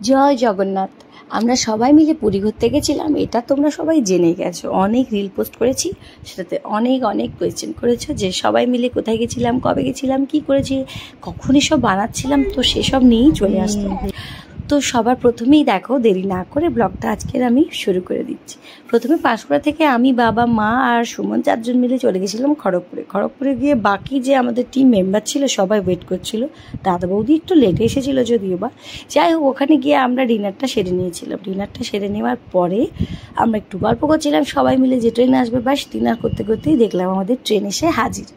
জয় জগন্নাথ। আমরা সবাই মিলে পুরী ঘুরতে গেছিলাম, এটা তোমরা সবাই জেনে গেছো। অনেক রিল পোস্ট করেছি, সেটাতে অনেক কোয়েশ্চেন করেছো যে সবাই মিলে কোথায় গেছিলাম, কবে গেছিলাম, কি করেছি, কখন এসব বানাচ্ছিলাম। তো সেসব নিয়েই চলে আসলাম। তো সবার প্রথমেই দেখো, দেরি না করে ব্লগটা আজকের আমি শুরু করে দিচ্ছি। প্রথমে পাঁশকুড়া থেকে আমি, বাবা, মা আর সুমন 4 জন মিলে চলে গেছিলাম খড়গপুরে গিয়ে বাকি যে আমাদের টিম মেম্বার ছিল সবাই ওয়েট করছিল। দাদা বৌদি একটু লেটে এসেছিলো যদিও বা, যাই হোক ওখানে গিয়ে আমরা ডিনারটা সেরে নিয়েছিলাম। ডিনারটা সেরে নেওয়ার পরে আমরা একটু গল্প করছিলাম সবাই মিলে যে ট্রেন আসবে, বাস ডিনার করতে করতেই দেখলাম আমাদের ট্রেন এসে হাজির।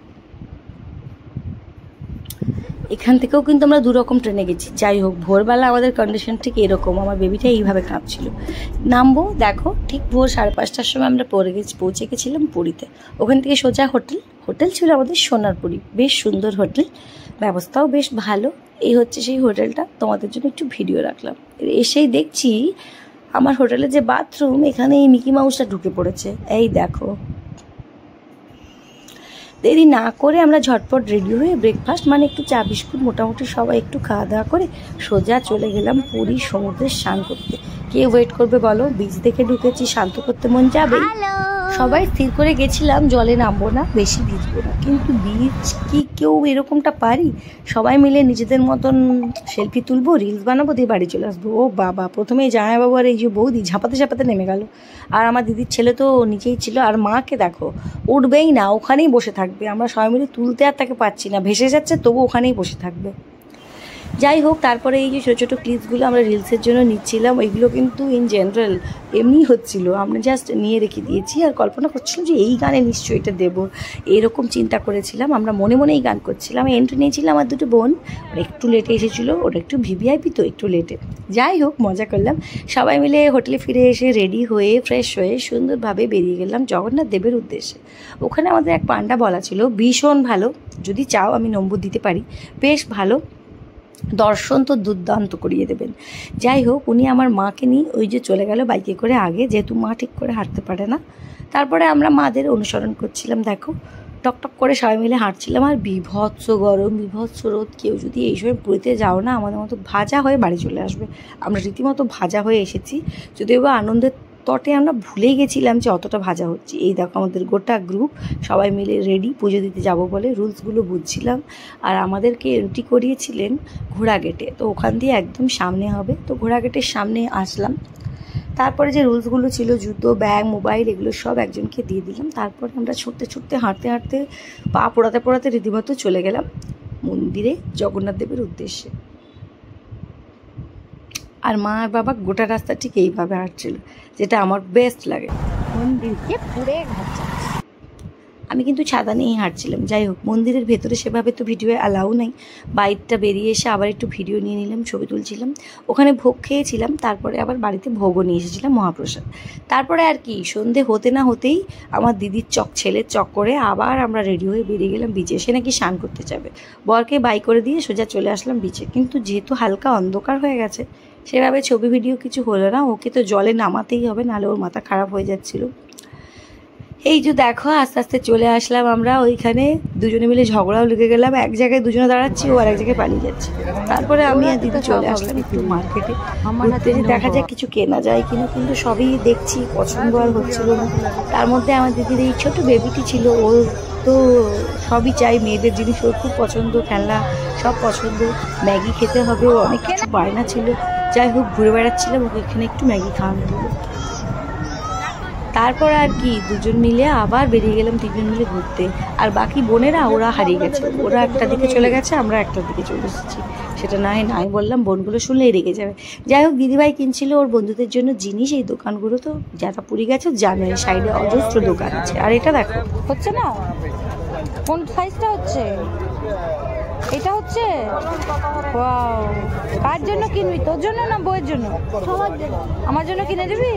এখান থেকেও কিন্তু আমরা 2 রকম ট্রেনে গেছি। যাই হোক, ভোরবেলা আমাদের কন্ডিশন ঠিক এরকম, আমার বেবিটা এইভাবে কাঁপছিল। নামবো দেখো, ঠিক ভোর 5:30টার সময় আমরা পৌঁছে গেছিলাম পুরীতে। ওখান থেকে সোজা হোটেল ছিল আমাদের সোনারপুরি, বেশ সুন্দর হোটেল, ব্যবস্থাও বেশ ভালো। এই হচ্ছে সেই হোটেলটা, তোমাদের জন্য একটু ভিডিও রাখলাম। এসেই দেখছি আমার হোটেলে যে বাথরুম, এখানে এই মিকি মাউসটা ঢুকে পড়েছে। এই দেখো, দেরি না করে আমরা ঝটপট রেডি হয়ে ব্রেকফাস্ট মানে একটু চা বিস্কুট মোটামুটি সবাই একটু খাওয়া দাওয়া করে সোজা চলে গেলাম পুরী সমুদ্রে স্নান করতে। কে ওয়েট করবে বলো, বীচ দেখে ঢুকেছি, শান্ত করতে মন যাবে। সবাই স্থির করে গেছিলাম জলে নামবো না, বেশি ভিজবো না, কিন্তু বীচ কি কেউ এরকমটা পারি? সবাই মিলে নিজেদের মতন সেলফি তুলবো, রিলস বানাবো, দিয়ে বাড়ি চলে আসবো। ও বাবা, প্রথমেই জামাইবাবু আর এই যে বৌদি ঝাঁপাতে নেমে গেল, আর আমার দিদির ছেলে তো নিচেই ছিল। আর মাকে দেখো, উঠবেই না, ওখানেই বসে থাকবে। আমরা সবাই মিলে তুলতে আর তাকে পাচ্ছি না, ভেসে যাচ্ছে, তবু ওখানেই বসে থাকবে। যাই হোক, তারপরে এই যে ছোটো ছোটো ক্লিপসগুলো আমরা রিলসের জন্য নিচ্ছিলাম, এগুলো কিন্তু ইন জেনারেল এমনি হচ্ছিল, আমরা জাস্ট নিয়ে রেখে দিয়েছি। আর কল্পনা করছিলাম যে এই গানে নিশ্চয়ই এটা দেবো, এরকম চিন্তা করেছিলাম। আমরা মনে মনেই গান করছিলাম। এন্ট্রি নিয়েছিলাম আমার 2 বোন, ওরা একটু লেটে এসেছিলো, ওরা একটু ভিভিআইপি তো একটু লেটে। যাই হোক, মজা করলাম। সবাই মিলে হোটেলে ফিরে এসে রেডি হয়ে ফ্রেশ হয়ে সুন্দরভাবে বেরিয়ে গেলাম জগন্নাথ দেবের উদ্দেশ্যে। ওখানে আমাদের এক পান্ডা বলা ছিল, ভীষণ ভালো, যদি চাও আমি নম্বর দিতে পারি, বেশ ভালো, দর্শন তো দুর্দান্ত করিয়ে দেবেন। যাই হোক, উনি আমার মাকে নিয়ে ওই যে চলে গেল বাইকে করে আগে, যেহেতু মা ঠিক করে হাঁটতে পারে না। তারপরে আমরা মাদের অনুসরণ করছিলাম। দেখো, টকটক করে সবাই মিলে হাঁটছিলাম। আর বিভৎস গরম, বিভৎস রোদ। কেউ যদি এই সময় পুরীতে যাও না, আমাদের মতো ভাজা হয়ে বাড়ি চলে আসবে। আমরা রীতিমতো ভাজা হয়ে এসেছি, যদিও বা আনন্দের তটে আমরা ভুলেই গেছিলাম যে অতটা ভাজা হচ্ছে। এই দেখো, আমাদের গোটা গ্রুপ সবাই মিলে রেডি পুজো দিতে যাব বলে রুলসগুলো বুঝছিলাম। আর আমাদেরকে এন্ট্রি করিয়েছিলেন ঘোড়া গেটে, তো ওখান দিয়ে একদম সামনে হবে। তো ঘোড়া গেটের সামনে আসলাম। তারপরে যে রুলসগুলো ছিল, জুতো, ব্যাগ, মোবাইল, এগুলো সব একজনকে দিয়ে দিলাম। তারপরে আমরা ছুটতে হাঁটতে পা পোড়াতে রীতিমতো চলে গেলাম মন্দিরে, জগন্নাথ দেবের উদ্দেশ্যে। আর মা আর বাবা গোটা রাস্তা ঠিক এইভাবে হাঁটছিল, যেটা আমার বেস্ট লাগে। মন্দিরকে পুরে ঘাটছে, আমি কিন্তু ছাতা নিয়েই হাঁটছিলাম। যাই হোক, মন্দিরের ভেতরে সেভাবে তো ভিডিও অ্যালাউ নেই। বাইকটা বেরিয়ে এসে আবার একটু ভিডিও নিয়ে নিলাম, ছবি তুলছিলাম। ওখানে ভোগ খেয়েছিলাম, তারপরে আবার বাড়িতে ভোগও নিয়ে এসেছিলাম, মহাপ্রসাদ। তারপরে আর কি, সন্ধে হতে না হতেই আমার দিদির ছেলের চক করে আবার আমরা রেডি হয়ে বেরিয়ে গেলাম বিচে। সে নাকি স্নান করতে যাবে, বরকে বাই করে দিয়ে সোজা চলে আসলাম বিচে। কিন্তু যেহেতু হালকা অন্ধকার হয়ে গেছে, সেভাবে ছবি ভিডিও কিছু হলো না। ওকে তো জলে নামাতেই হবে, নাহলে ওর মাথা খারাপ হয়ে যাচ্ছিলো। এই যে দেখো, আস্তে আস্তে চলে আসলাম আমরা ওইখানে। দুজনে মিলে ঝগড়াও লেগে গেলাম, এক জায়গায় দুজনে দাঁড়াচ্ছি, ও আর এক জায়গায় পালিয়ে যাচ্ছে। তারপরে আমি আর দিদি চলে আসলাম একটু মার্কেটে ঘুরতে, দেখা যাক কিছু কেনা যায় কিনা। কিন্তু সবই দেখছি পছন্দ আর হচ্ছিল না। তার মধ্যে আমার দিদির এই ছোট বেবিটি ছিল, ওর তো সবই চাই, মেয়েদের জিনিস ওর খুব পছন্দ, খেলনা সব পছন্দ, ম্যাগি খেতে হবে, ও অনেক কিছু বায়না ছিল। যাই হোক, ঘুরে বেড়াচ্ছিলাম, ওকে এখানে একটু ম্যাগি খাওয়ানো হলো। তারপর আর কি, 2 জন মিলে আবার বেরিয়ে গেলাম 3 জন মিলে ঘুরতে। আর বাকি বোনেরা ওরা হারিয়ে গেছে, ওরা একটা দিকে চলে গেছে, আমরা একটা দিকে চলে এসেছি। সেটা নাই বললাম, বোনগুলো শুনলেই রেগে যাবে। যাই হোক, দিদিভাই কিনছিল ওর বন্ধুদের জন্য জিনিস। এই দোকানগুলো তো যারা পুরী গেছে জানে, সাইডে অজস্র দোকান আছে। আর এটা দেখো, হচ্ছে না, কোন সাইজটা হচ্ছে? এটা হচ্ছে। ওয়াও, কার জন্য কিনবি? তোর জন্য না বউয়ের জন্য? আমার জন্য কিনে দিবি?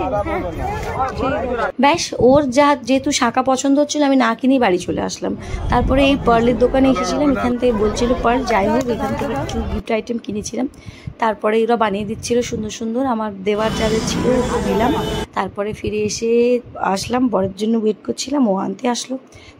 ব্যাস, ওর যেহেতু শাঁখা পছন্দ হচ্ছিল, আমি না কিনেই বাড়ি চলে আসলাম। তারপরে এই পার্লের দোকানে এসেছিলাম, এখান থেকে বলছিল পার্ল। যাই হোক, এখান থেকে কিছু গিফট আইটেম কিনেছিলাম। তারপরে এরা বানিয়ে দিচ্ছিল সুন্দর সুন্দর, আমার দেওয়ার যাদের ছিল দিলাম। তারপরে ফিরে এসে আসলাম, বরের জন্য ওয়েট করছিলাম, ও আনতে আসলো।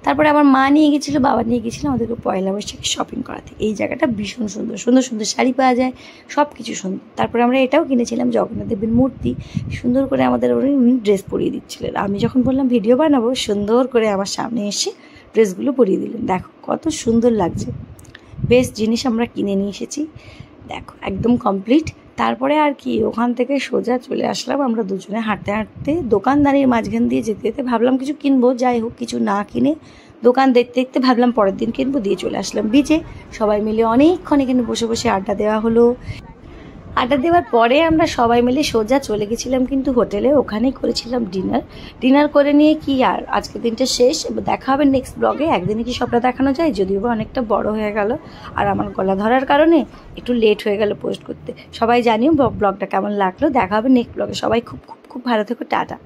তারপরে আমার মা নিয়ে গেছিলো, বাবা নিয়ে গেছিলো আমাদেরকে পয়লা বৈশাখে শপিং করাতে। এই জায়গাটা ভীষণ সুন্দর, সুন্দর সুন্দর শাড়ি পাওয়া যায়, সব কিছু সুন্দর। তারপরে আমরা এটাও কিনেছিলাম, জগন্নাথ দেবের মূর্তি, সুন্দর করে আমাদের উনি ড্রেস পরিয়ে দিচ্ছিলেন। আমি যখন বললাম ভিডিও বানাবো, সুন্দর করে আমার সামনে এসে ড্রেসগুলো পরিয়ে দিলেন। দেখো কত সুন্দর লাগছে। বেশ জিনিস আমরা কিনে নিয়ে এসেছি, দেখো একদম কমপ্লিট। তারপরে আর কি, ওখান থেকে সোজা চলে আসলাম আমরা দুজনে হাঁটতে হাঁটতে, দোকানদারির মাঝখান দিয়ে যেতে যেতে ভাবলাম কিছু কিনবো, যাই হোক কিছু না কিনে দোকান দেখতে দেখতে ভাবলাম পরের দিন কিনবো, দিয়ে চলে আসলাম বিচে। সবাই মিলে অনেকক্ষণ এখানে বসে বসে আড্ডা দেওয়া হলো। আড্ডা দেওয়ার পরে আমরা সবাই মিলে সোজা চলে গেছিলাম কিন্তু হোটেলে, ওখানেই করেছিলাম ডিনার করে নিয়ে কি আর আজকের দিনটা শেষ। দেখা হবে নেক্সট ব্লগে। একদিনে কি সবটা দেখানো যায়, যদিও বা অনেকটা বড় হয়ে গেল আর আমার গলা ধরার কারণে একটু লেট হয়ে গেল পোস্ট করতে। সবাই জানিও ব্লগটা কেমন লাগলো। দেখা হবে নেক্সট ব্লগে। সবাই খুব খুব খুব ভালো থেকো, টাটা।